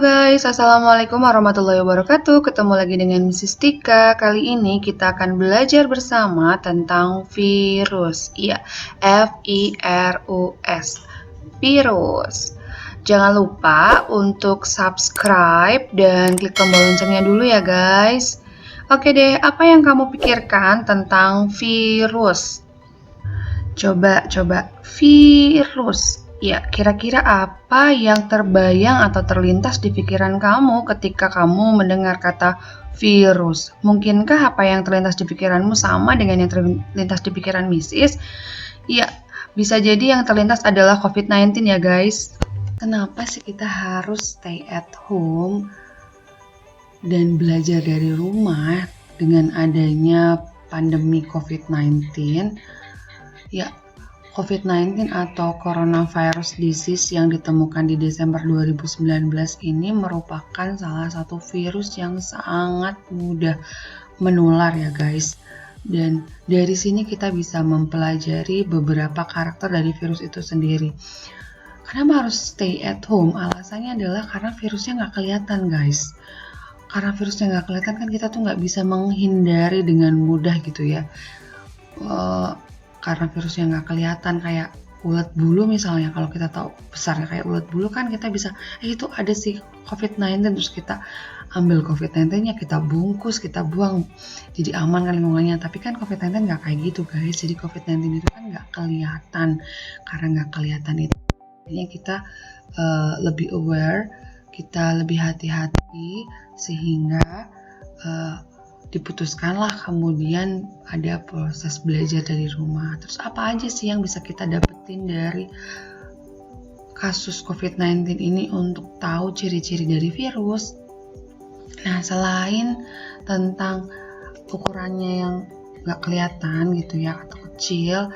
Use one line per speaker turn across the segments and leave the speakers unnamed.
guys, Assalamualaikum warahmatullahi wabarakatuh. Ketemu lagi dengan Mrs. Tika. Kali ini kita akan belajar bersama tentang virus. Iya, V-I-R-U-S. Virus. Jangan lupa untuk subscribe dan klik tombol loncengnya dulu ya guys. Oke deh, apa yang kamu pikirkan tentang virus? Coba, virus. Ya, kira-kira apa yang terbayang atau terlintas di pikiran kamu ketika kamu mendengar kata virus? Mungkinkah apa yang terlintas di pikiranmu sama dengan yang terlintas di pikiran Mrs.? Ya, bisa jadi yang terlintas adalah COVID-19 ya guys. Kenapa sih kita harus stay at home dan belajar dari rumah dengan adanya pandemi COVID-19? Ya, COVID-19 atau coronavirus disease yang ditemukan di Desember 2019 ini merupakan salah satu virus yang sangat mudah menular ya guys. Dan dari sini kita bisa mempelajari beberapa karakter dari virus itu sendiri. Kenapa harus stay at home? Alasannya adalah karena virusnya nggak kelihatan guys. Karena virusnya nggak kelihatan kan kita tuh nggak bisa menghindari dengan mudah gitu ya. Karena virusnya nggak kelihatan kayak ulat bulu misalnya, kalau kita tahu besarnya kayak ulat bulu kan kita bisa itu ada sih COVID-19, terus kita ambil COVID-19-nya, kita bungkus, kita buang, jadi aman kan lingkungannya. Tapi kan COVID-19 nggak kayak gitu guys. Jadi COVID-19 itu kan nggak kelihatan. Karena nggak kelihatan itu artinya kita lebih aware, kita lebih hati-hati, sehingga diputuskanlah kemudian ada proses belajar dari rumah. Terus apa aja sih yang bisa kita dapetin dari kasus COVID-19 ini untuk tahu ciri-ciri dari virus? Nah, selain tentang ukurannya yang nggak kelihatan gitu ya, atau kecil,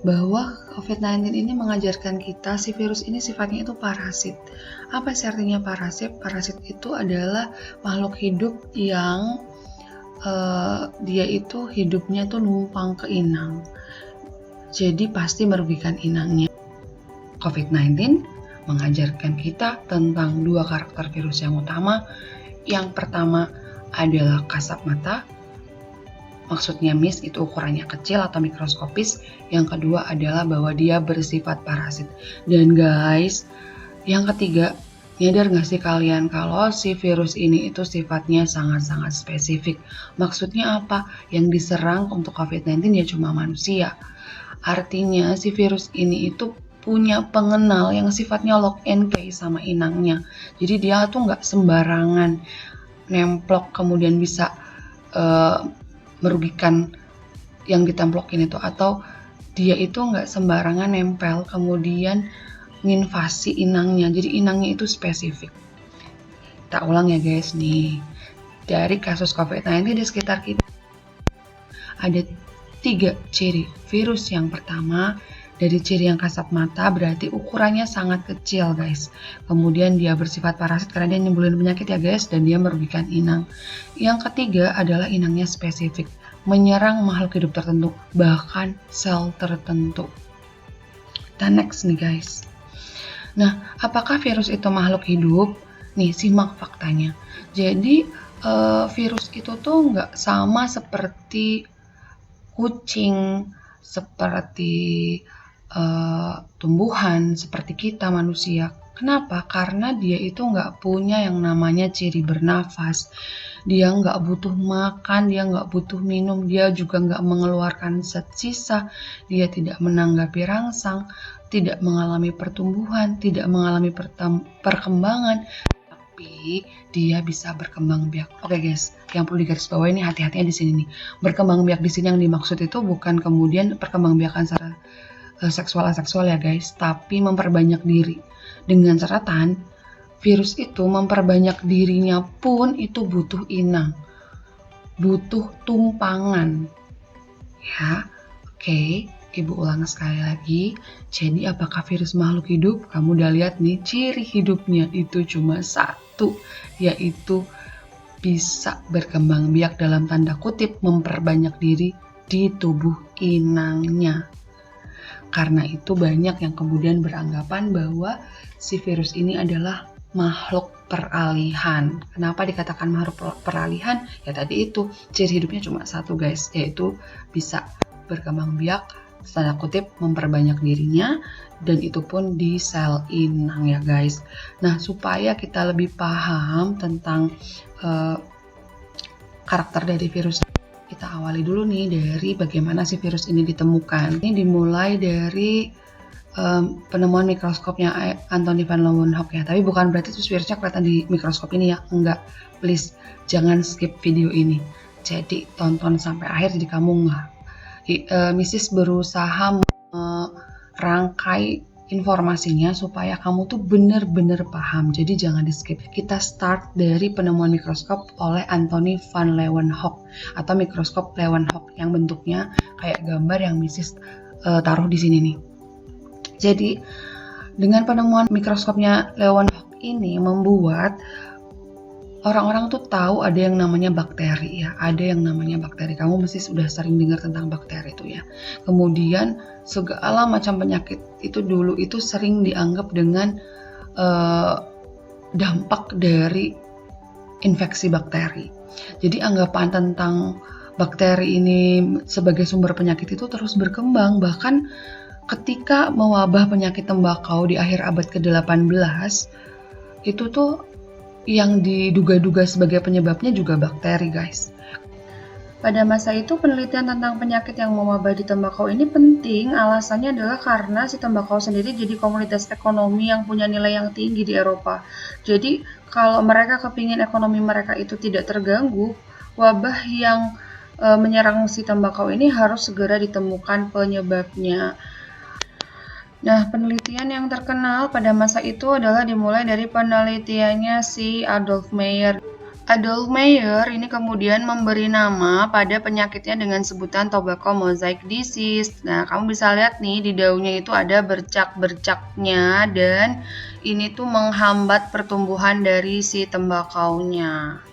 bahwa COVID-19 ini mengajarkan kita si virus ini sifatnya itu parasit. Apa sih artinya parasit? Parasit itu adalah makhluk hidup yang dia itu hidupnya tuh numpang ke inang, jadi pasti merugikan inangnya. COVID-19 mengajarkan kita tentang dua karakter virus yang utama. Yang pertama adalah kasat mata, maksudnya miss itu ukurannya kecil atau mikroskopis. Yang kedua adalah bahwa dia bersifat parasit. Dan guys, yang ketiga, nyadar gak sih kalian kalau si virus ini itu sifatnya sangat-sangat spesifik? Maksudnya apa? Yang diserang untuk COVID-19 ya cuma manusia. Artinya si virus ini itu punya pengenal yang sifatnya lock and key sama inangnya. Jadi dia tuh gak sembarangan nemplok kemudian bisa merugikan yang ditemplokin itu, atau dia itu gak sembarangan nempel kemudian nginvasi inangnya. Jadi inangnya itu spesifik. Kita ulang ya guys nih. Dari kasus COVID-19 di sekitar kita ada 3 ciri virus. Yang pertama, dari ciri yang kasat mata berarti ukurannya sangat kecil guys. Kemudian dia bersifat parasit karena dia nimbulin penyakit ya guys, dan dia merugikan inang. Yang ketiga adalah inangnya spesifik, menyerang makhluk hidup tertentu, bahkan sel tertentu. Dan next nih guys. Nah, apakah virus itu makhluk hidup? Nih, simak faktanya. Jadi, virus itu tuh nggak sama seperti kucing, seperti tumbuhan, seperti kita manusia. Kenapa? Karena dia itu nggak punya yang namanya ciri bernafas. Dia nggak butuh makan, dia nggak butuh minum, dia juga nggak mengeluarkan zat sisa, dia tidak menanggapi rangsang, tidak mengalami pertumbuhan, tidak mengalami perkembangan, tapi dia bisa berkembang biak. Oke guys, yang perlu digarisbawahi ini hati-hatinya di sini nih. Berkembang biak di sini yang dimaksud itu bukan kemudian perkembangbiakan secara seksual ya guys, tapi memperbanyak diri. Dengan catatan, virus itu memperbanyak dirinya pun itu butuh inang, butuh tumpangan. Ya, oke. Ibu ulang sekali lagi. Jadi apakah virus makhluk hidup? Kamu udah lihat nih ciri hidupnya itu cuma satu, yaitu bisa berkembang biak dalam tanda kutip, memperbanyak diri di tubuh inangnya. Karena itu banyak yang kemudian beranggapan bahwa si virus ini adalah makhluk peralihan. Kenapa dikatakan makhluk peralihan? Ya tadi itu, ciri hidupnya cuma satu guys, yaitu bisa berkembang biak, tanda kutip memperbanyak dirinya, dan itu pun di sel inang ya guys. Nah, supaya kita lebih paham tentang karakter dari virus, kita awali dulu nih dari bagaimana si virus ini ditemukan. Ini dimulai dari penemuan mikroskopnya Anthony van Leeuwenhoek ya, tapi bukan berarti tuh virusnya kelihatan di mikroskop ini ya, enggak, please jangan skip video ini, jadi tonton sampai akhir jadi kamu enggak. Mrs. berusaha merangkai informasinya supaya kamu tuh bener-bener paham, jadi jangan di skip. Kita start dari penemuan mikroskop oleh Anthony van Leeuwenhoek atau mikroskop Leeuwenhoek yang bentuknya kayak gambar yang Mrs. taruh di sini nih. Jadi dengan penemuan mikroskopnya Leeuwenhoek ini membuat orang-orang tuh tahu ada yang namanya bakteri ya, ada yang namanya bakteri. Kamu mesti sudah sering dengar tentang bakteri itu ya. Kemudian segala macam penyakit itu dulu itu sering dianggap dengan dampak dari infeksi bakteri. Jadi anggapan tentang bakteri ini sebagai sumber penyakit itu terus berkembang, bahkan ketika mewabah penyakit tembakau di akhir abad ke-18, itu tuh yang diduga-duga sebagai penyebabnya juga bakteri guys. Pada masa itu penelitian tentang penyakit yang mewabah di tembakau ini penting, alasannya adalah karena si tembakau sendiri jadi komoditas ekonomi yang punya nilai yang tinggi di Eropa. Jadi kalau mereka kepingin ekonomi mereka itu tidak terganggu, wabah yang menyerang si tembakau ini harus segera ditemukan penyebabnya. Nah, penelitian yang terkenal pada masa itu adalah dimulai dari penelitiannya si Adolf Meyer. Adolf Meyer ini kemudian memberi nama pada penyakitnya dengan sebutan tobacco mosaic disease. Nah, kamu bisa lihat nih di daunnya itu ada bercak-bercaknya dan ini tuh menghambat pertumbuhan dari si tembakaunya.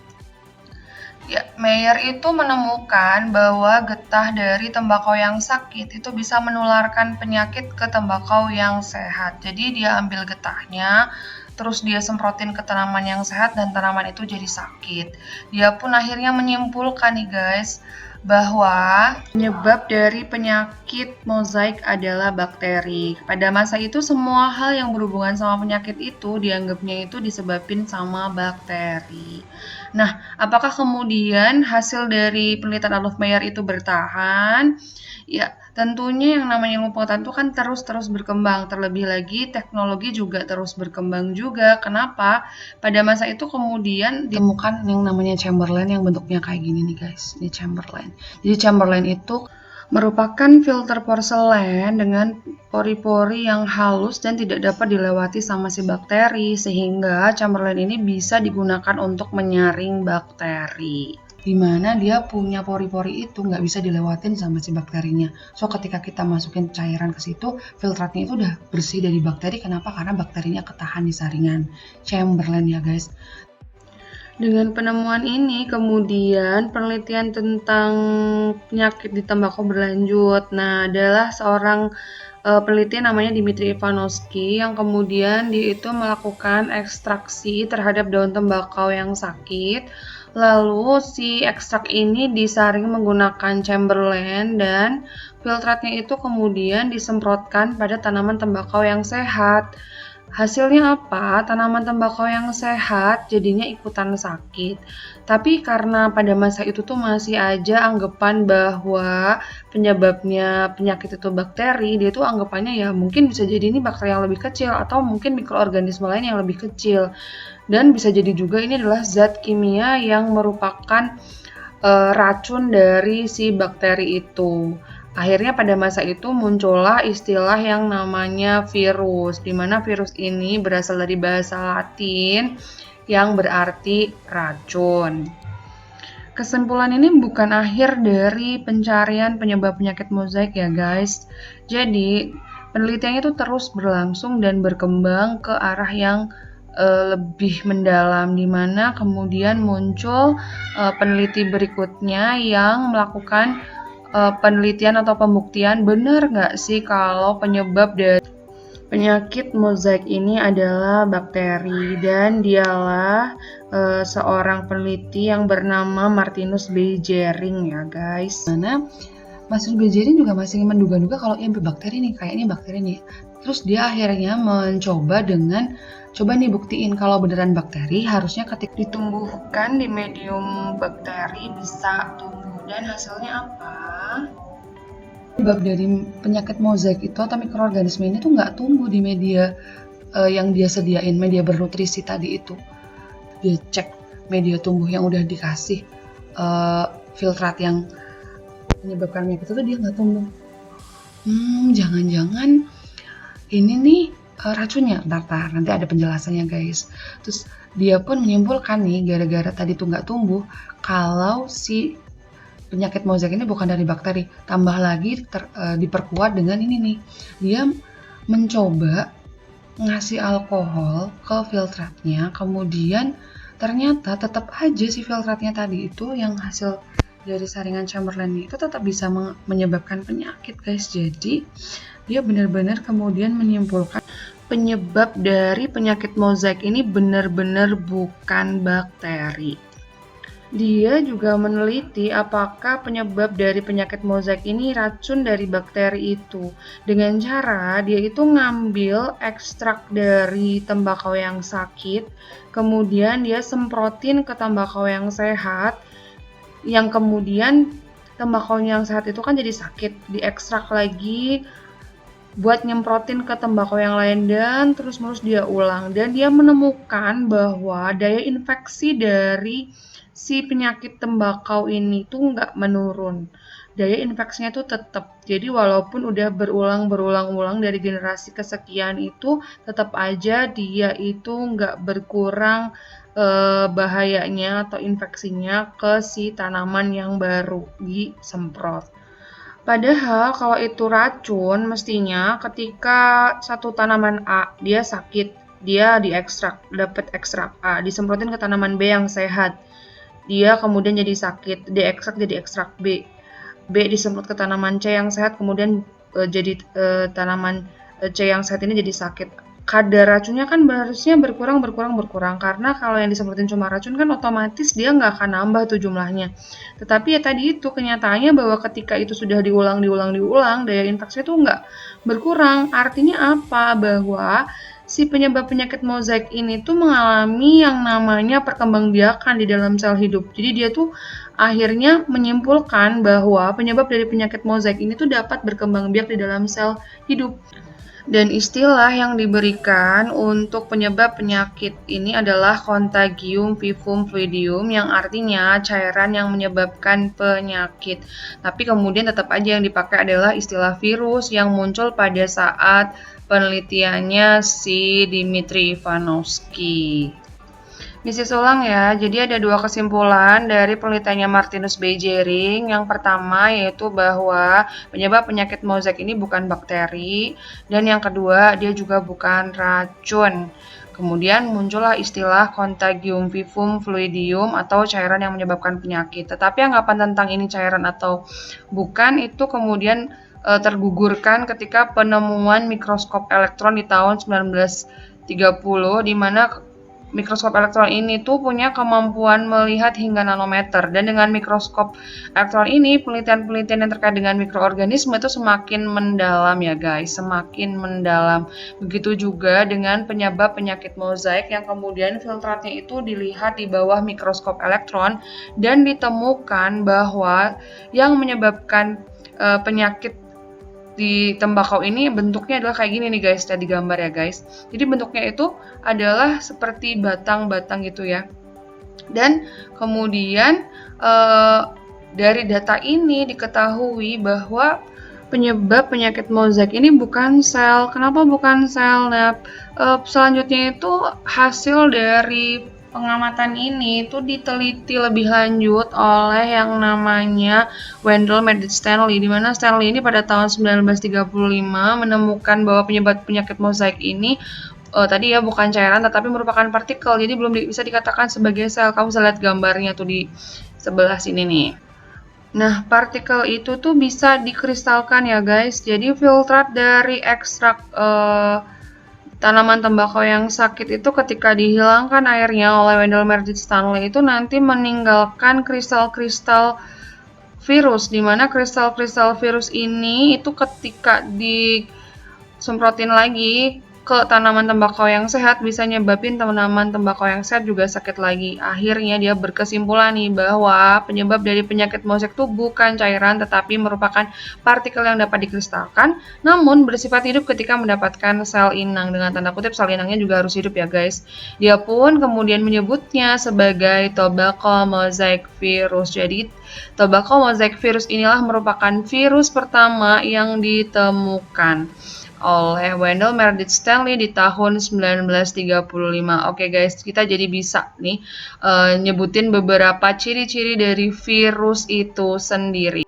Ya, Meyer itu menemukan bahwa getah dari tembakau yang sakit itu bisa menularkan penyakit ke tembakau yang sehat. Jadi dia ambil getahnya, terus dia semprotin ke tanaman yang sehat dan tanaman itu jadi sakit. Dia pun akhirnya menyimpulkan nih guys, bahwa penyebab dari penyakit mozaik adalah bakteri. Pada masa itu semua hal yang berhubungan sama penyakit itu dianggapnya itu disebabkan sama bakteri. Nah, apakah kemudian hasil dari penelitian Adolf Meyer itu bertahan? Ya, tentunya yang namanya ilmu pengetahuan itu kan terus berkembang. Terlebih lagi teknologi juga terus berkembang juga. Kenapa? Pada masa itu kemudian ditemukan yang namanya Chamberlain yang bentuknya kayak gini nih guys. Ini Chamberlain. Jadi Chamberlain itu merupakan filter porselen dengan pori-pori yang halus dan tidak dapat dilewati sama si bakteri, sehingga Chamberlain ini bisa digunakan untuk menyaring bakteri, di mana dia punya pori-pori itu nggak bisa dilewatin sama si bakterinya. So ketika kita masukin cairan ke situ, filtratnya itu udah bersih dari bakteri. Kenapa? Karena bakterinya ketahan di saringan Chamberlain ya guys. Dengan penemuan ini kemudian penelitian tentang penyakit di tembakau berlanjut. Nah, adalah seorang peneliti namanya Dmitri Ivanovsky yang kemudian dia itu melakukan ekstraksi terhadap daun tembakau yang sakit. Lalu si ekstrak ini disaring menggunakan Chamberlain dan filtratnya itu kemudian disemprotkan pada tanaman tembakau yang sehat. Hasilnya apa? Tanaman tembakau yang sehat jadinya ikutan sakit. Tapi karena pada masa itu tuh masih aja anggapan bahwa penyebabnya penyakit itu bakteri, dia tuh anggapannya ya mungkin bisa jadi ini bakteri yang lebih kecil atau mungkin mikroorganisme lain yang lebih kecil. Dan bisa jadi juga ini adalah zat kimia yang merupakan racun dari si bakteri itu. Akhirnya pada masa itu muncullah istilah yang namanya virus, di mana virus ini berasal dari bahasa Latin yang berarti racun. Kesimpulan ini bukan akhir dari pencarian penyebab penyakit mozaik ya guys. Jadi penelitiannya itu terus berlangsung dan berkembang ke arah yang lebih mendalam, di mana kemudian muncul peneliti berikutnya yang melakukan penelitian atau pembuktian benar nggak sih kalau penyebab dari Penyakit mozaik ini adalah bakteri dan dialah seorang peneliti yang bernama Martinus B. Jering ya guys. Mana Martinus B. Jering juga masih menduga-duga kalau ya bakteri nih, kayaknya bakteri nih. Terus dia akhirnya mencoba dengan coba nih buktiin kalau beneran bakteri, harusnya ketika ditumbuhkan di medium bakteri bisa tumbuh, dan hasilnya apa? Sebab dari penyakit mozaik itu atau mikroorganisme ini tuh nggak tumbuh di media yang dia sediain, media bernutrisi tadi itu. Dia cek media tumbuh yang udah dikasih filtrat yang menyebabkan penyakit itu, dia nggak tumbuh. Jangan-jangan ini nih racunnya. Ntar nanti ada penjelasannya guys. Terus dia pun menyimpulkan nih, gara-gara tadi tuh nggak tumbuh, kalau si penyakit mozaik ini bukan dari bakteri. Tambah lagi diperkuat dengan ini nih, dia mencoba ngasih alkohol ke filtratnya, kemudian ternyata tetap aja si filtratnya tadi itu yang hasil dari saringan Chamberlain itu tetap bisa menyebabkan penyakit guys. Jadi dia benar-benar kemudian menyimpulkan penyebab dari penyakit mozaik ini benar-benar bukan bakteri. Dia juga meneliti apakah penyebab dari penyakit mozaik ini racun dari bakteri itu. Dengan cara dia itu ngambil ekstrak dari tembakau yang sakit, kemudian dia semprotin ke tembakau yang sehat, yang kemudian tembakau yang sehat itu kan jadi sakit, diekstrak lagi buat nyemprotin ke tembakau yang lain, dan terus-menerus dia ulang. Dan dia menemukan bahwa daya infeksi dari si penyakit tembakau ini tuh nggak menurun. Daya infeksinya tuh tetap. Jadi walaupun udah berulang-ulang dari generasi kesekian itu, tetap aja dia itu nggak berkurang bahayanya atau infeksinya ke si tanaman yang baru disemprot. Padahal kalau itu racun, mestinya ketika satu tanaman A dia sakit, dia diekstrak, dapat ekstrak A, disemprotin ke tanaman B yang sehat, dia kemudian jadi sakit, diekstrak jadi ekstrak B. B disemprot ke tanaman C yang sehat, kemudian jadi tanaman C yang sehat ini jadi sakit. Kadar racunnya kan harusnya berkurang, karena kalau yang disemprotin cuma racun kan otomatis dia nggak akan nambah tuh jumlahnya. Tetapi ya tadi itu kenyataannya bahwa ketika itu sudah diulang, daya infeksi itu nggak berkurang. Artinya apa? Bahwa si penyebab penyakit mozaik ini tuh mengalami yang namanya perkembangbiakan di dalam sel hidup. Jadi dia tuh akhirnya menyimpulkan bahwa penyebab dari penyakit mozaik ini tuh dapat berkembang biak di dalam sel hidup. Dan istilah yang diberikan untuk penyebab penyakit ini adalah Contagium vivum fluidium, yang artinya cairan yang menyebabkan penyakit. Tapi kemudian tetap aja yang dipakai adalah istilah virus yang muncul pada saat penelitiannya si Dmitry Ivanovsky. Mrs. ulang ya, jadi ada dua kesimpulan dari penelitiannya Martinus B. Jering. Yang pertama yaitu bahwa penyebab penyakit mozaik ini bukan bakteri, dan yang kedua dia juga bukan racun. Kemudian muncullah istilah Contagium vivum fluidium atau cairan yang menyebabkan penyakit. Tetapi anggapan tentang ini cairan atau bukan itu kemudian tergugurkan ketika penemuan mikroskop elektron di tahun 1930, di mana mikroskop elektron ini tuh punya kemampuan melihat hingga nanometer, dan dengan mikroskop elektron ini penelitian-penelitian yang terkait dengan mikroorganisme itu semakin mendalam ya guys, semakin mendalam. Begitu juga dengan penyebab penyakit mozaik yang kemudian filtratnya itu dilihat di bawah mikroskop elektron dan ditemukan bahwa yang menyebabkan penyakit di tembakau ini bentuknya adalah kayak gini nih guys, tadi gambar ya guys. Jadi bentuknya itu adalah seperti batang-batang gitu ya. Dan kemudian dari data ini diketahui bahwa penyebab penyakit mozaik ini bukan sel. Kenapa bukan sel? Nah, selanjutnya itu hasil dari pengamatan ini itu diteliti lebih lanjut oleh yang namanya Wendell Medit Stanley, di mana Stanley ini pada tahun 1935 menemukan bahwa penyebab penyakit mozaik ini tadi ya bukan cairan tetapi merupakan partikel, jadi belum bisa dikatakan sebagai sel. Kamu bisa lihat gambarnya tuh di sebelah sini nih. Nah, partikel itu tuh bisa dikristalkan ya guys. Jadi filtrat dari ekstrak tanaman tembakau yang sakit itu ketika dihilangkan airnya oleh Wendell Meredith Stanley itu nanti meninggalkan kristal-kristal virus, di mana kristal-kristal virus ini itu ketika disemprotin lagi ke tanaman tembakau yang sehat bisa nyebabin tanaman tembakau yang sehat juga sakit lagi. Akhirnya dia berkesimpulan nih bahwa penyebab dari penyakit mosaic itu bukan cairan tetapi merupakan partikel yang dapat dikristalkan namun bersifat hidup ketika mendapatkan sel inang. Dengan tanda kutip sel inangnya juga harus hidup ya guys. Dia pun kemudian menyebutnya sebagai tobacco mosaic virus. Jadi tobacco mosaic virus inilah merupakan virus pertama yang ditemukan oleh Wendell Meredith Stanley di tahun 1935. Oke guys, kita jadi bisa nih nyebutin beberapa ciri-ciri dari virus itu sendiri.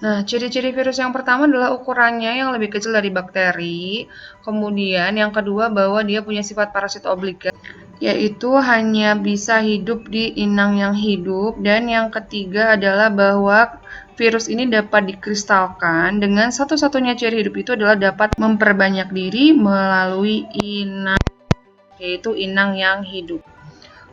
Nah, ciri-ciri virus yang pertama adalah ukurannya yang lebih kecil dari bakteri. Kemudian yang kedua bahwa dia punya sifat parasit obligat, yaitu hanya bisa hidup di inang yang hidup. Dan yang ketiga adalah bahwa virus ini dapat dikristalkan dengan satu-satunya ciri hidup itu adalah dapat memperbanyak diri melalui inang, yaitu inang yang hidup.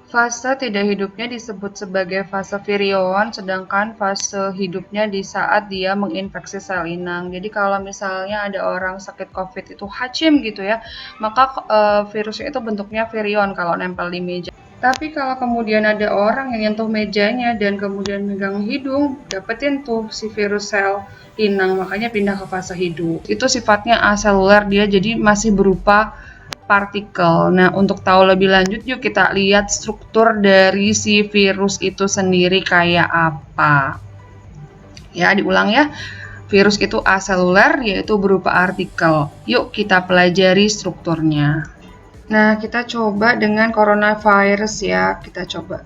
Fase tidak hidupnya disebut sebagai fase virion, sedangkan fase hidupnya di saat dia menginfeksi sel inang. Jadi kalau misalnya ada orang sakit COVID itu Hachim gitu ya, maka virusnya itu bentuknya virion kalau nempel di meja. Tapi kalau kemudian ada orang yang nyentuh mejanya dan kemudian megang hidung, dapetin tuh si virus sel inang, makanya pindah ke fase hidup. Itu sifatnya aseluler, dia jadi masih berupa partikel. Nah, untuk tahu lebih lanjut yuk kita lihat struktur dari si virus itu sendiri kayak apa. Ya, diulang ya. Virus itu aseluler, yaitu berupa partikel. Yuk kita pelajari strukturnya. Nah, kita coba dengan coronavirus ya, kita coba.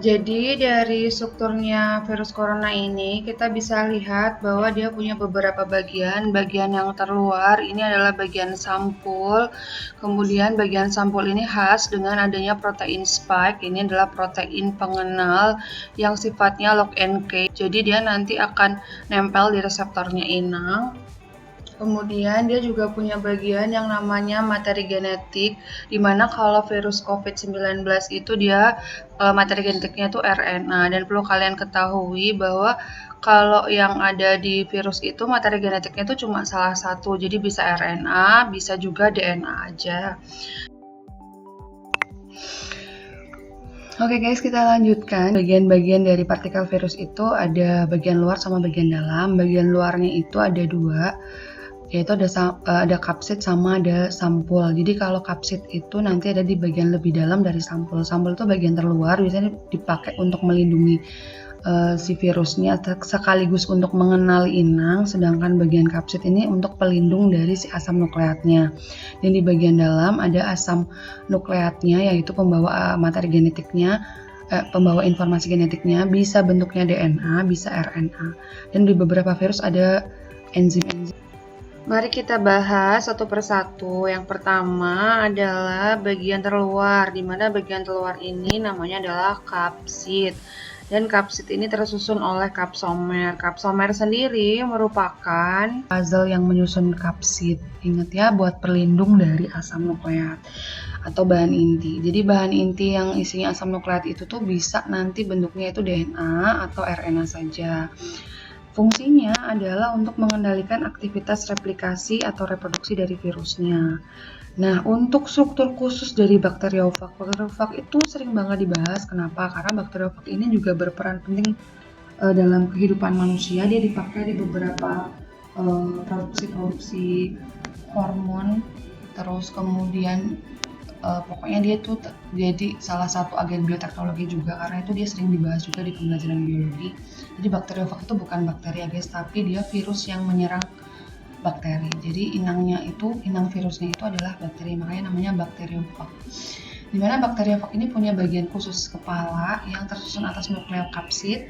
Jadi dari strukturnya virus corona ini kita bisa lihat bahwa dia punya beberapa bagian. Bagian yang terluar ini adalah bagian sampul. Kemudian bagian sampul ini khas dengan adanya protein spike. Ini adalah protein pengenal yang sifatnya lock and key. Jadi dia nanti akan nempel di reseptornya inang. Kemudian dia juga punya bagian yang namanya materi genetik, di mana kalau virus COVID-19 itu dia materi genetiknya itu RNA. Dan perlu kalian ketahui bahwa kalau yang ada di virus itu materi genetiknya itu cuma salah satu, jadi bisa RNA, bisa juga DNA aja. Oke guys, kita lanjutkan. Bagian-bagian dari partikel virus itu ada bagian luar sama bagian dalam. Bagian luarnya itu ada dua, yaitu ada kapsid sama ada sampul. Jadi kalau kapsid itu nanti ada di bagian lebih dalam dari sampul. Sampul itu bagian terluar, biasanya dipakai untuk melindungi si virusnya sekaligus untuk mengenali inang, sedangkan bagian kapsid ini untuk pelindung dari si asam nukleatnya. Dan di bagian dalam ada asam nukleatnya, yaitu pembawa materi genetiknya, pembawa informasi genetiknya, bisa bentuknya DNA, bisa RNA. Dan di beberapa virus ada enzim-enzim. Mari kita bahas satu persatu. Yang pertama adalah bagian terluar, di mana bagian terluar ini namanya adalah kapsid. Dan kapsid ini tersusun oleh kapsomer. Kapsomer sendiri merupakan puzzle yang menyusun kapsid. Ingat ya, buat pelindung dari asam nukleat atau bahan inti. Jadi bahan inti yang isinya asam nukleat itu tuh bisa nanti bentuknya itu DNA atau RNA saja. Fungsinya adalah untuk mengendalikan aktivitas replikasi atau reproduksi dari virusnya. Nah, untuk struktur khusus dari bakteriofag itu sering banget dibahas. Kenapa? Karena bakteriofag ini juga berperan penting dalam kehidupan manusia. Dia dipakai di beberapa produksi hormon, terus kemudian pokoknya dia tuh jadi salah satu agen bioteknologi juga, karena itu dia sering dibahas juga di pembelajaran biologi. Jadi bakteriofag itu bukan bakteri ya guys, tapi dia virus yang menyerang bakteri. Jadi inang virusnya itu adalah bakteri, makanya namanya bakteriofag. Dimana bakteriofag ini punya bagian khusus kepala yang tersusun atas nukleokapsid,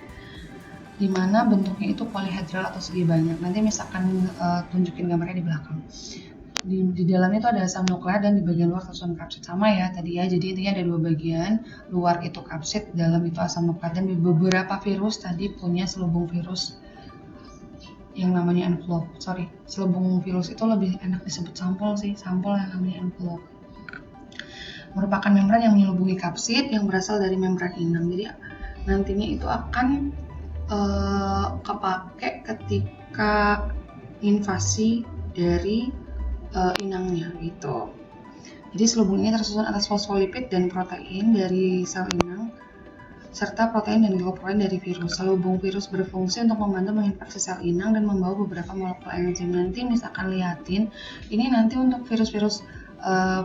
dimana bentuknya itu polihedral atau segi banyak. Nanti misalkan tunjukin gambarnya di belakang. Di dalamnya itu ada asam nukleat dan di bagian luar tersusun kapsid, sama ya tadi ya. Jadi intinya ada dua bagian, luar itu kapsid, dalam itu asam nukleat. Dan beberapa virus tadi punya selubung virus yang namanya envelope. Selubung virus itu lebih enak disebut sampul sih, sampul yang namanya envelope. Merupakan membran yang menyelubungi kapsid yang berasal dari membran inang. Jadi nantinya itu akan kepake ketika invasi dari inangnya gitu. Jadi selubung ini tersusun atas fosfolipid dan protein dari sel inang serta protein dan glykoprotein dari virus. Selubung virus berfungsi untuk membantu menginfeksi sel inang dan membawa beberapa molekul enzim. Nanti misalkan liatin, ini nanti untuk virus-virus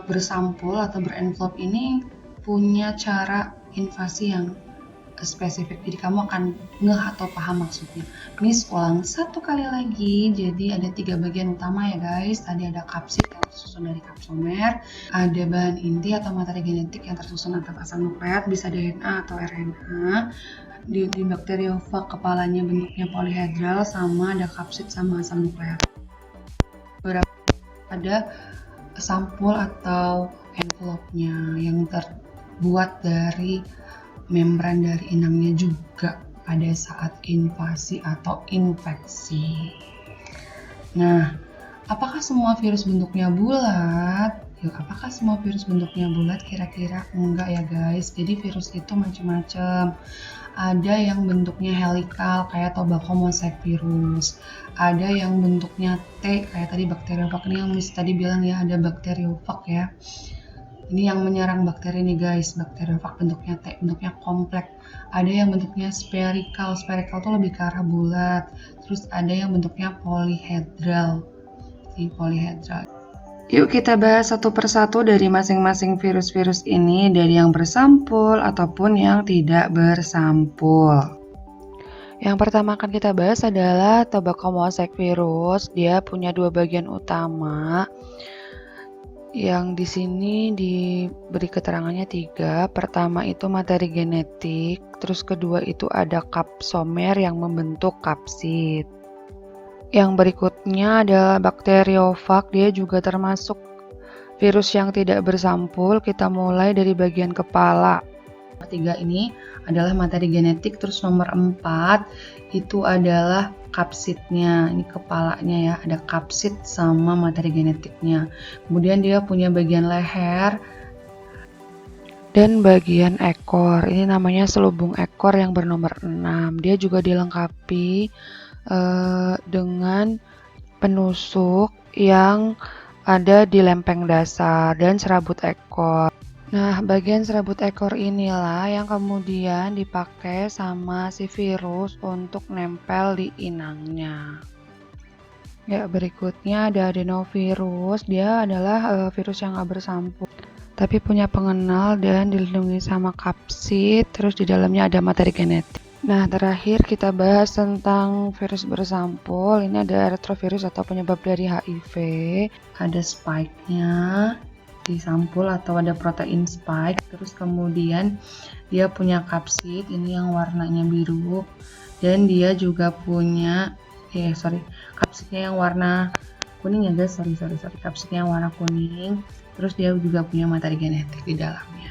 bersampul atau berenvelope ini punya cara invasi yang spesifik, jadi kamu akan ngeh atau paham maksudnya. Miss ulang satu kali lagi, jadi ada 3 bagian utama ya guys. Tadi ada kapsid yang tersusun dari kapsomer, ada bahan inti atau materi genetik yang tersusun atas asam nukleat, bisa DNA atau RNA. Di bakteriofag kepalanya bentuknya polihedral, sama ada kapsid sama asam nukleat. Ada sampul atau envelope-nya yang terbuat dari membran dari inangnya juga pada saat invasi atau infeksi. Nah, apakah semua virus bentuknya bulat? Apakah semua virus bentuknya bulat? Kira-kira enggak ya guys. Jadi virus itu macam-macam. Ada yang bentuknya helikal kayak tobacco mosaic virus. Ada yang bentuknya T kayak tadi bakteriofag ini yang Miss tadi bilang ya, ada bakteriofag ya. Ini yang menyerang bakteri nih guys, bakteriofag bentuknya T, bentuknya kompleks. Ada yang bentuknya spherical tuh lebih ke arah bulat. Terus ada yang bentuknya polyhedral. Yuk kita bahas satu persatu dari masing-masing virus-virus ini, dari yang bersampul ataupun yang tidak bersampul. Yang pertama akan kita bahas adalah tobacco mosaic virus. Dia punya 2 bagian utama. Yang di sini diberi keterangannya 3. Pertama itu materi genetik, terus kedua itu ada kapsomer yang membentuk kapsid. Yang berikutnya adalah bakteriofag, dia juga termasuk virus yang tidak bersampul. Kita mulai dari bagian kepala. 3 ini adalah materi genetik, terus nomor 4 itu adalah kapsidnya, ini kepalanya ya, ada kapsid sama materi genetiknya. Kemudian dia punya bagian leher dan bagian ekor, ini namanya selubung ekor yang bernomor 6. Dia juga dilengkapi dengan penusuk yang ada di lempeng dasar dan serabut ekor. Nah, bagian serabut ekor inilah yang kemudian dipakai sama si virus untuk nempel di inangnya. Ya, berikutnya ada adenovirus. Dia adalah virus yang nggak bersampul, tapi punya pengenal dan dilindungi sama kapsid. Terus di dalamnya ada materi genetik. Nah, terakhir kita bahas tentang virus bersampul. Ini ada retrovirus atau penyebab dari HIV. Ada spike-nya di sampul atau ada protein spike, terus kemudian dia punya kapsid ini yang warnanya biru, dan dia juga punya kapsidnya yang warna kuning ya guys, kapsidnya yang warna kuning, terus dia juga punya materi genetik di dalamnya.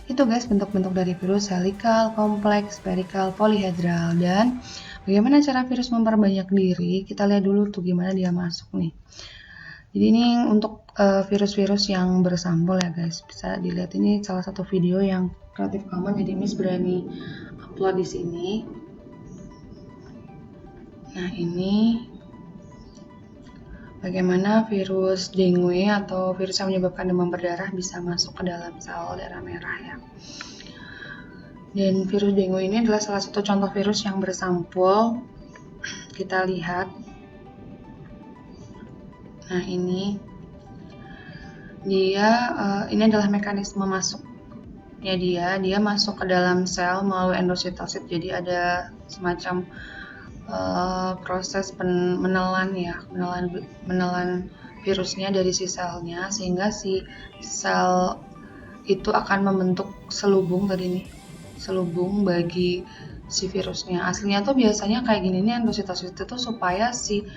Itu guys bentuk-bentuk dari virus: helikal, kompleks, spherical, polyhedral. Dan bagaimana cara virus memperbanyak diri? Kita lihat dulu tuh gimana dia masuk nih. Jadi ini untuk virus-virus yang bersampul ya guys, bisa dilihat, ini salah satu video yang Creative Commons, jadi Miss berani upload di sini. Nah, ini bagaimana virus dengue atau virus yang menyebabkan demam berdarah bisa masuk ke dalam sel darah merah ya. Dan virus dengue ini adalah salah satu contoh virus yang bersampul. Kita lihat. Nah, ini adalah mekanisme masuknya dia masuk ke dalam sel melalui endositosit. Jadi ada semacam proses menelan virusnya dari si selnya, sehingga si sel itu akan membentuk selubung bagi si virusnya. Aslinya tuh biasanya kayak gini nih, endositosit itu supaya si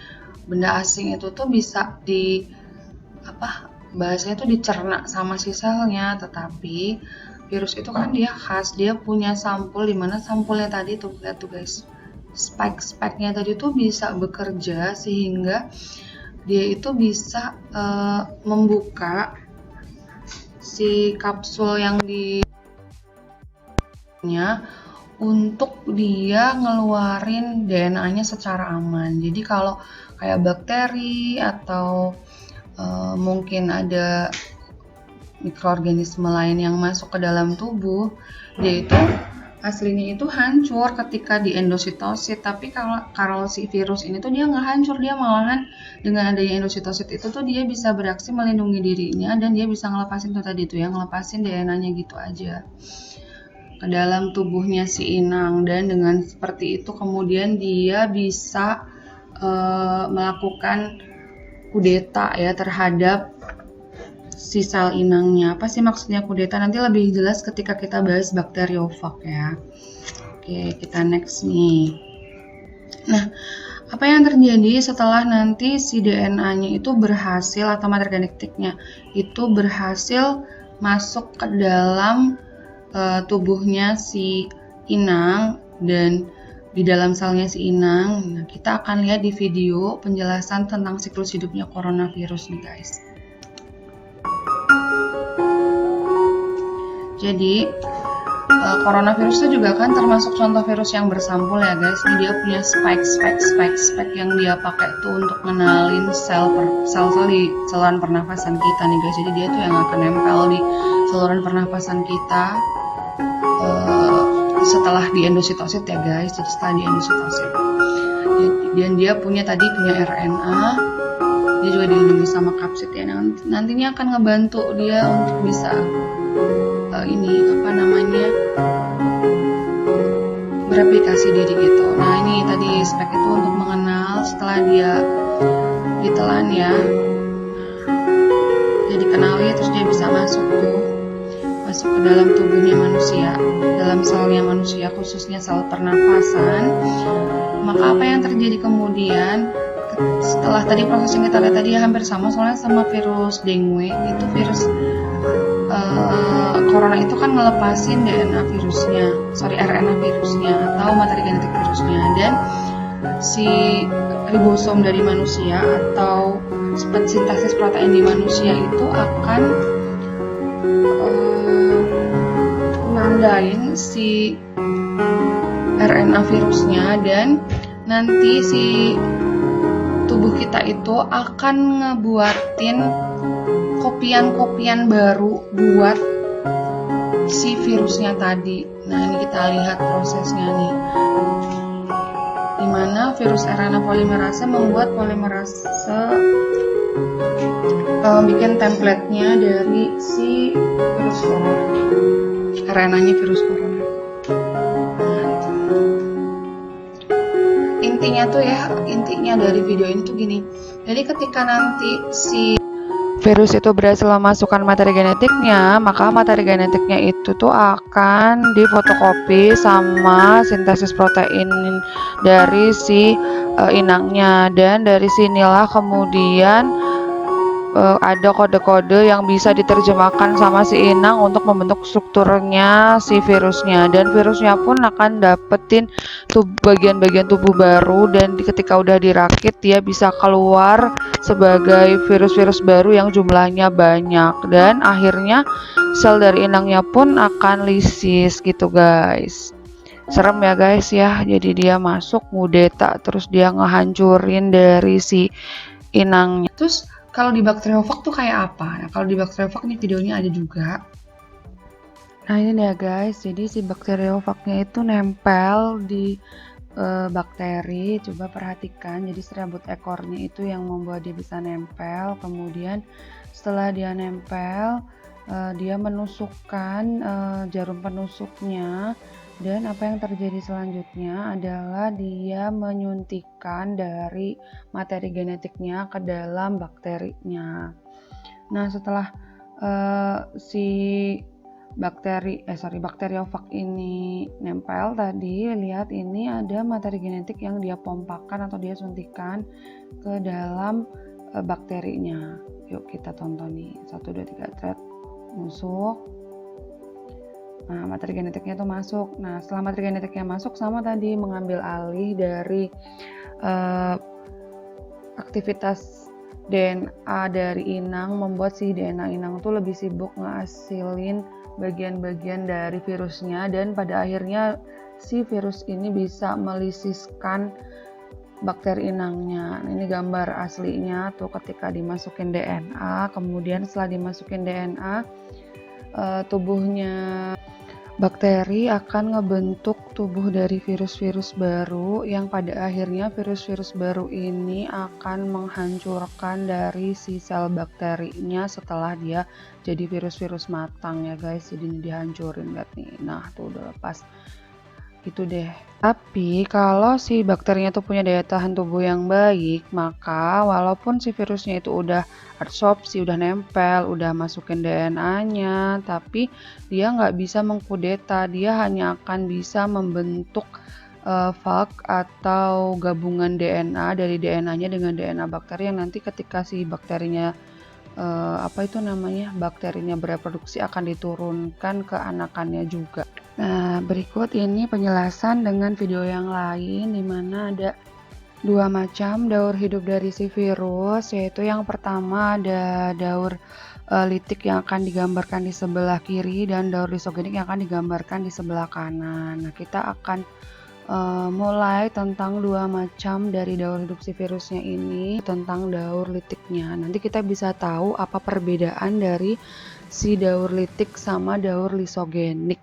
benda asing itu tuh bisa bahasanya tuh dicerna sama si selnya. Tetapi virus itu kan dia khas, dia punya sampul, dimana sampulnya tadi tuh, lihat tuh guys, spike-spike-nya tadi tuh bisa bekerja sehingga dia itu bisa membuka si kapsul yang untuk dia ngeluarin DNA-nya secara aman. Jadi kalau kayak bakteri atau mungkin ada mikroorganisme lain yang masuk ke dalam tubuh, dia itu aslinya itu hancur ketika di endositosit. Tapi kalau si virus ini tuh dia nggak hancur, dia malahan dengan adanya endositosit itu tuh dia bisa beraksi melindungi dirinya dan dia bisa ngelepasin tuh tadi tuh ngelepasin DNA-nya gitu aja ke dalam tubuhnya si inang, dan dengan seperti itu kemudian dia bisa melakukan kudeta ya terhadap si sel inangnya. Apa sih maksudnya kudeta? Nanti lebih jelas ketika kita bahas bakteriofag ya. Oke, kita next nih. Nah, apa yang terjadi setelah nanti si DNA-nya itu berhasil atau materi genetiknya itu berhasil masuk ke dalam tubuhnya si inang dan di dalam selnya si inang. Nah, kita akan lihat di video penjelasan tentang siklus hidupnya coronavirus nih guys. Jadi coronavirus itu juga kan termasuk contoh virus yang bersampul ya guys. Ini dia punya spike yang dia pakai tuh untuk ngenalin sel-sel di saluran pernafasan kita nih guys. Jadi dia tuh yang akan nempel di saluran pernafasan kita setelah di endositosit ya guys. Jadi setelah di endositosit, dan dia punya RNA, dia juga dilindungi sama kapsid ya. Nantinya akan ngebantu dia untuk bisa bereplikasi diri gitu. Nah ini tadi spek itu untuk mengenal setelah dia ditelan ya, dia dikenali terus dia bisa masuk ke dalam tubuhnya manusia, dalam selnya manusia khususnya sel pernafasan. Maka apa yang terjadi kemudian setelah tadi proses yang kita lihat tadi hampir sama soalnya sama virus dengue, itu virus corona itu kan ngelepasin RNA virusnya atau materi genetik virusnya, dan si ribosom dari manusia atau sintesis protein di manusia itu akan nandain si RNA virusnya, dan nanti si tubuh kita itu akan ngebuatin kopian-kopian baru buat si virusnya tadi. Nah ini kita lihat prosesnya nih, dimana virus RNA polimerase membuat polimerase bikin template-nya dari si virus corona, RNA-nya virus corona. Intinya dari video ini tuh gini. Jadi ketika nanti si virus itu berhasil memasukkan materi genetiknya, maka materi genetiknya itu tuh akan difotokopi sama sintesis protein dari si inangnya, dan dari sinilah kemudian ada kode-kode yang bisa diterjemahkan sama si inang untuk membentuk strukturnya si virusnya, dan virusnya pun akan dapetin bagian-bagian tubuh baru, dan ketika udah dirakit dia bisa keluar sebagai virus-virus baru yang jumlahnya banyak, dan akhirnya sel dari inangnya pun akan lisis gitu guys. Serem ya guys ya, jadi dia masuk ngudeta terus dia ngehancurin dari si inangnya. Terus kalau di bakteriofag tuh kayak apa? Nah, kalau di bakteriofag nih videonya ada juga. Nah ini ya guys, jadi si bakteriofagnya itu nempel di bakteri. Coba perhatikan, jadi serabut ekornya itu yang membuat dia bisa nempel. Kemudian setelah dia nempel, dia menusukkan jarum penusuknya, dan apa yang terjadi selanjutnya adalah dia menyuntikkan dari materi genetiknya ke dalam bakterinya. Nah setelah si bakteriofag ini nempel tadi, lihat ini ada materi genetik yang dia pompakan atau dia suntikan ke dalam bakterinya. Yuk kita tonton nih, 1, 2, 3 thread, masuk. Nah, materi genetiknya itu masuk. Nah, setelah materi genetiknya masuk, sama tadi mengambil alih dari aktivitas DNA dari inang, membuat si DNA inang tuh lebih sibuk ngehasilin bagian-bagian dari virusnya, dan pada akhirnya si virus ini bisa melisiskan bakteri inangnya. Ini gambar aslinya tuh ketika dimasukin DNA. Kemudian setelah dimasukin DNA, tubuhnya bakteri akan ngebentuk tubuh dari virus-virus baru, yang pada akhirnya virus-virus baru ini akan menghancurkan dari si sel bakterinya setelah dia jadi virus-virus matang ya guys. Jadi ini dihancurin, lihat nih. Nah tuh udah lepas. Gitu deh. Tapi kalau si bakterinya tuh punya daya tahan tubuh yang baik, maka walaupun si virusnya itu udah adsorpsi, udah nempel, udah masukin DNA-nya, tapi dia nggak bisa mengkudeta. Dia hanya akan bisa membentuk fag atau gabungan DNA dari DNA-nya dengan DNA bakteri, yang nanti ketika si bakterinya bakterinya bereproduksi akan diturunkan ke anakannya juga. Nah, berikut ini penjelasan dengan video yang lain, di mana ada dua macam daur hidup dari si virus, yaitu yang pertama ada daur litik yang akan digambarkan di sebelah kiri dan daur lisogenik yang akan digambarkan di sebelah kanan. Nah, kita akan mulai tentang dua macam dari daur hidup si virusnya ini, tentang daur litiknya. Nanti kita bisa tahu apa perbedaan dari si daur litik sama daur lisogenik.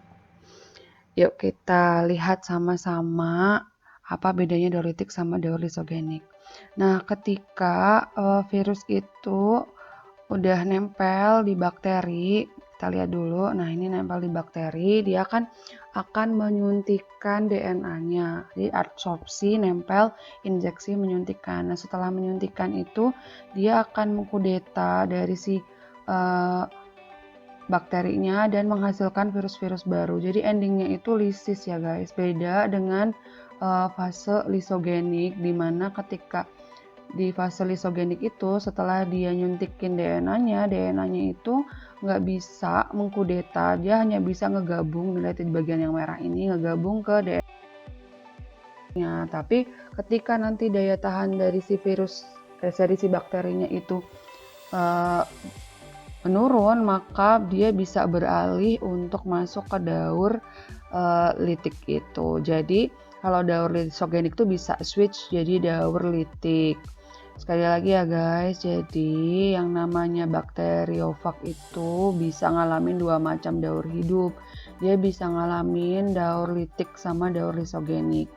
Yuk kita lihat sama-sama apa bedanya daur litik sama daur lisogenik. Nah, ketika virus itu udah nempel di bakteri, kita lihat dulu. Nah, ini nempel di bakteri, dia akan menyuntikkan DNA-nya. Jadi adsorpsi, nempel, injeksi, menyuntikkan. Nah, setelah menyuntikkan itu, dia akan mengkudeta dari si bakterinya dan menghasilkan virus-virus baru. Jadi endingnya itu lisis ya guys. Beda dengan fase lisogenik, dimana ketika di fase lisogenik itu setelah dia nyuntikin DNA-nya itu nggak bisa mengkudeta, dia hanya bisa ngegabung, lihat di bagian yang merah ini, ngegabung ke DNA-nya. Tapi ketika nanti daya tahan dari si virus, dari si bakterinya itu menurun, maka dia bisa beralih untuk masuk ke daur litik itu. Jadi kalau daur lisogenik itu bisa switch jadi daur litik. Sekali lagi ya guys, jadi yang namanya bakteriofag itu bisa ngalamin dua macam daur hidup. Dia bisa ngalamin daur litik sama daur lisogenik.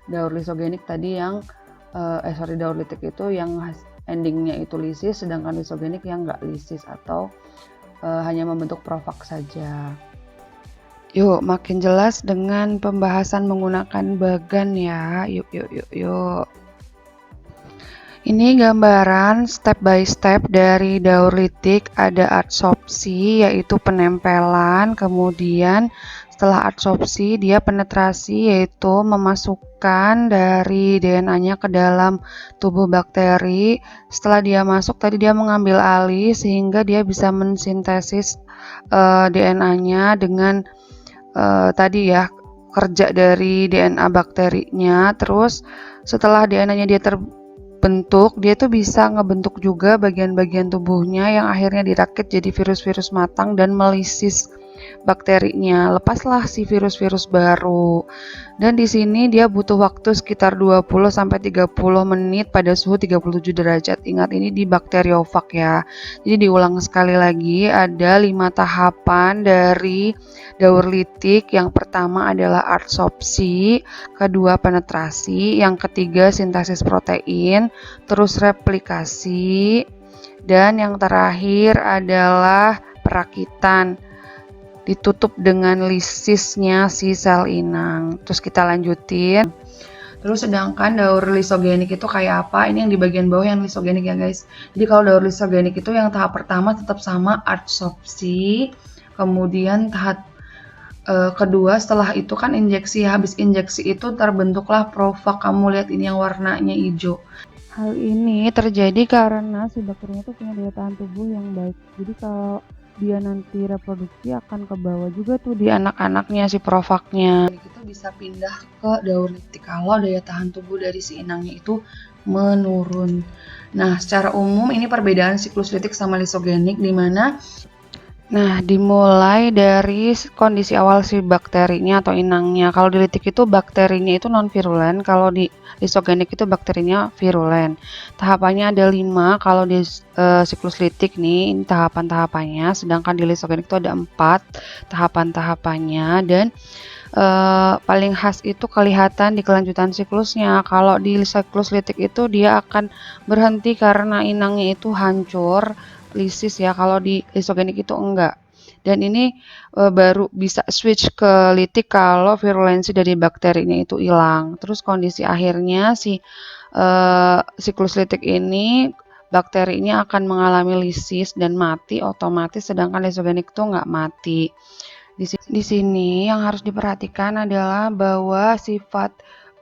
Daur lisogenik tadi yang daur litik itu yang endingnya itu lisis, sedangkan lisogenik yang nggak lisis atau hanya membentuk profag saja. Yuk, makin jelas dengan pembahasan menggunakan bagan ya. Yuk. Ini gambaran step by step dari daur litik. Ada adsorpsi, yaitu penempelan. Kemudian setelah adsorpsi, dia penetrasi, yaitu memasukkan dari DNA-nya ke dalam tubuh bakteri. Setelah dia masuk, tadi dia mengambil alih sehingga dia bisa mensintesis DNA-nya dengan tadi ya, kerja dari DNA bakterinya. Terus setelah DNA-nya dia terbentuk, dia tuh bisa ngebentuk juga bagian-bagian tubuhnya yang akhirnya dirakit jadi virus-virus matang dan melisis bakterinya. Lepaslah si virus-virus baru. Dan di sini dia butuh waktu sekitar 20 sampai 30 menit pada suhu 37 derajat. Ingat, ini di bakteriofag ya. Jadi diulang sekali lagi, ada 5 tahapan dari daur litik. Yang pertama adalah adsorpsi, kedua penetrasi, yang ketiga sintesis protein, terus replikasi, dan yang terakhir adalah perakitan, ditutup dengan lisisnya si sel inang. Terus kita lanjutin. Terus sedangkan daur lisogenik itu kayak apa? Ini yang di bagian bawah yang lisogenik ya guys. Jadi kalau daur lisogenik itu yang tahap pertama tetap sama, adsorpsi. Kemudian tahap kedua setelah itu kan injeksi. Habis injeksi itu terbentuklah profag. Kamu lihat ini yang warnanya hijau. Hal ini terjadi karena si bakterinya itu punya daya tahan tubuh yang baik. Jadi kalau dia nanti reproduksi akan ke bawah juga tuh di anak-anaknya si provaknya. Itu bisa pindah ke daur litik kalau daya tahan tubuh dari si inangnya itu menurun. Nah, secara umum ini perbedaan siklus litik sama lisogenik di mana dimulai dari kondisi awal si bakterinya atau inangnya. Kalau di litik itu bakterinya itu non-virulen, kalau di lisogenik itu bakterinya virulen. Tahapannya ada 5 kalau di siklus litik nih, ini tahapan-tahapannya, sedangkan di lisogenik itu ada 4 tahapan-tahapannya dan paling khas itu kelihatan di kelanjutan siklusnya. Kalau di siklus litik itu dia akan berhenti karena inangnya itu hancur, lisis ya, kalau di lisogenik itu enggak. Dan ini baru bisa switch ke litik kalau virulensi dari bakterinya itu hilang. Terus kondisi akhirnya si siklus litik ini bakterinya akan mengalami lisis dan mati otomatis, sedangkan lisogenik itu enggak mati. Di sini yang harus diperhatikan adalah bahwa sifat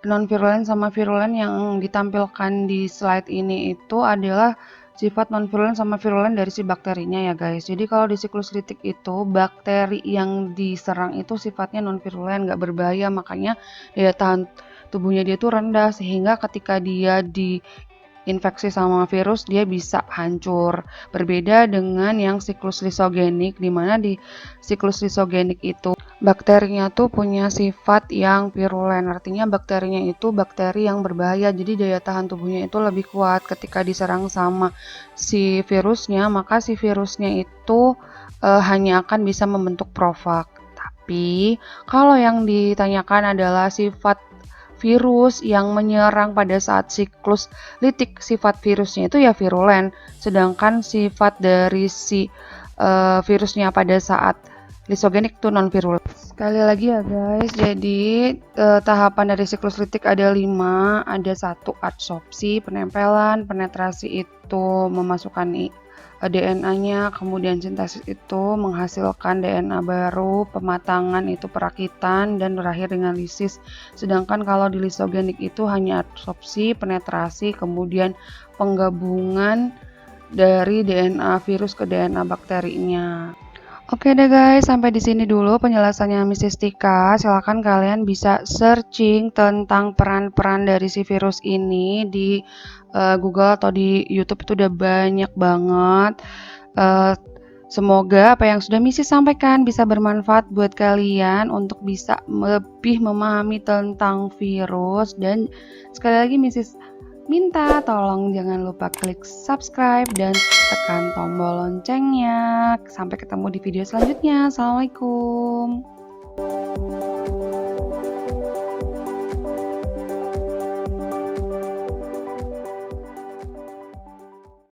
non-virulen sama virulen yang ditampilkan di slide ini itu adalah sifat non-virulen sama virulen dari si bakterinya ya guys. Jadi kalau di siklus litik itu bakteri yang diserang itu sifatnya non-virulen, nggak berbahaya, makanya daya tahan tubuhnya dia tuh rendah sehingga ketika dia infeksi sama virus dia bisa hancur. Berbeda dengan yang siklus lisogenik, di mana di siklus lisogenik itu bakterinya tuh punya sifat yang virulen, artinya bakterinya itu bakteri yang berbahaya, jadi daya tahan tubuhnya itu lebih kuat. Ketika diserang sama si virusnya, maka si virusnya itu hanya akan bisa membentuk provak. Tapi kalau yang ditanyakan adalah sifat virus yang menyerang pada saat siklus litik, sifat virusnya itu ya virulen, sedangkan sifat dari si virusnya pada saat lisogenik itu non virulen. Sekali lagi ya guys, jadi tahapan dari siklus litik ada 5, ada 1 adsorpsi, penempelan, penetrasi itu memasukkan DNA-nya, kemudian sintesis itu menghasilkan DNA baru, pematangan itu perakitan, dan berakhir dengan lisis. Sedangkan kalau di lisogenik itu hanya adsorpsi, penetrasi, kemudian penggabungan dari DNA virus ke DNA bakterinya. Oke deh guys, sampai di sini dulu penjelasannya Mrs. Tika. Silahkan kalian bisa searching tentang peran-peran dari si virus ini di Google atau di YouTube, itu udah banyak banget. Semoga apa yang sudah Mrs. sampaikan bisa bermanfaat buat kalian untuk bisa lebih memahami tentang virus. Dan sekali lagi Mrs. minta tolong jangan lupa klik subscribe dan tekan tombol loncengnya. Sampai ketemu di video selanjutnya. Assalamualaikum.